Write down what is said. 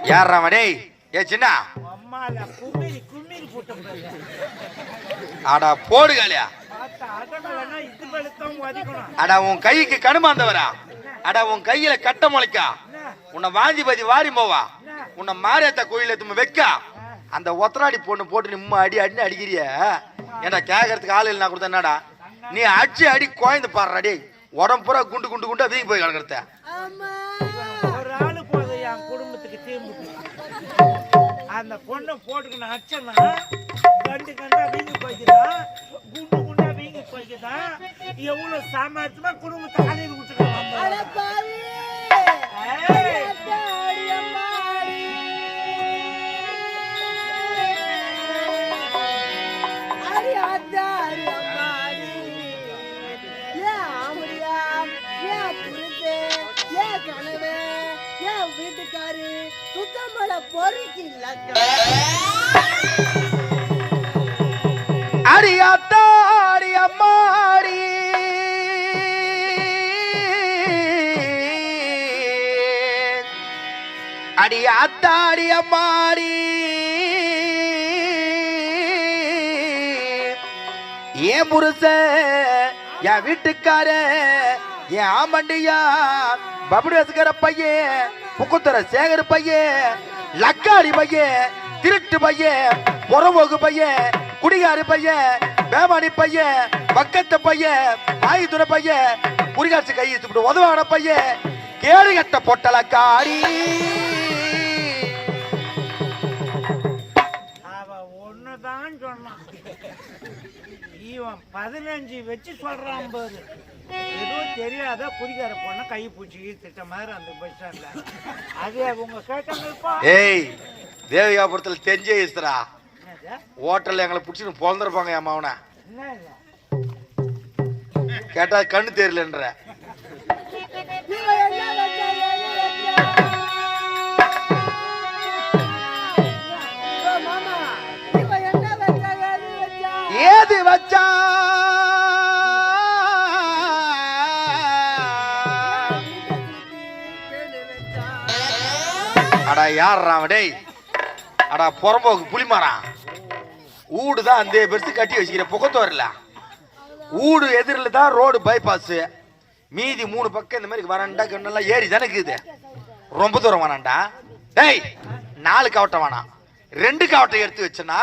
யாரா டேய்? ஏ சின்ன அம்மால கும்மிரி கும்மிரி போட்டு அடா போடுகாலியா. அடா உன் கைக்கு கணுமாந்தவரா? அடா உன் கையில கட்ட முளைக்கா? உன்னை வாஞ்சி பதி வாரி போவா? உன்னை மாரியத்த கோயில தும்ம வைக்கா? அந்த ஒத்தராடி பொண்ணு போட்டு நிம்ம அடி அடின்னு அடிக்கிறிய. ஏன்டா கேட்கறதுக்கு ஆள் இல்லைனா கொடுத்த என்னடா? நீ அடிச்சு அடி கோயந்து பாடுறா டேய். உடம்பு பூரா குண்டு குண்டு குண்டா வீங்கி போய் கிடக்குறத. ஒரு ஆளு போது என் குடும்பத்துக்கு தீம்பு. அந்த பொண்ணை போட்டுக்கணும் அச்சனா கண்டு கண்டா வீங்கி போய்க்குதான், குண்டு குண்டா வீங்கி போய்க்குதான். எவ்வளவு சாமர்த்தியமா குடும்பத்தை அலையில் விட்டுருக்காங்க. வீட்டுக்காரு சுத்தமல பொறுக்கி அடியாத்தாடி அம்மாடி அடியாத்தாடி அம்மாடி ஏன் புருஷ என் வீட்டுக்கார என் ஆமண்டியா பபுடேஸ்கர பையன் புக்குத்தர சேகர் பையன் லக்காடி பையன் திருட்டு பையன் பொறம்போக்கு பையன் குடிகாரி பையன் பேமானி பையன் பக்கத்து பையன் ஆயுதுர பையன் குறிகாட்சி கை உதவான பையன் கேடு கட்ட பொட்டலக்காரி. அவ ஒண்ணுதான் சொன்னான். இவன் 15 வச்சு சொல்றான் பாரு. ஏதோ தெரியாத குடிகார பொண்ண கை பூச்சி திட்ட மாதிரி அந்த பஸ் ஸ்டாண்ட்ல. அது அவங்க கேட்டாங்கப்பா. ஏய் தேவிகாபுரத்துல தெரிஞ்சே இஸ்ரா ஹோட்டல்ல எங்களை பிடிச்சிட்டு பொழந்துருப்பாங்க என் மாவனை. கேட்டா கண்ணு தெரியலன்ற. ஏது வச்சா அடா யாரா டேய்? அடா புறம்போக்கு புளிமாறா ஊடுதான் அந்த பெருசு கட்டி வச்சுக்கிற புகத்து வரல. ஊடு எதிரில் தான் ரோடு பைபாஸ். மீதி 3 பக்கம் இந்த மாதிரி வராண்டா கண்ணெல்லாம் ஏறி தானே இருக்குது. ரொம்ப தூரம் வேணாண்டா டேய். 4 கவட்டை வேணாம், 2 கவட்டை எடுத்து வச்சனா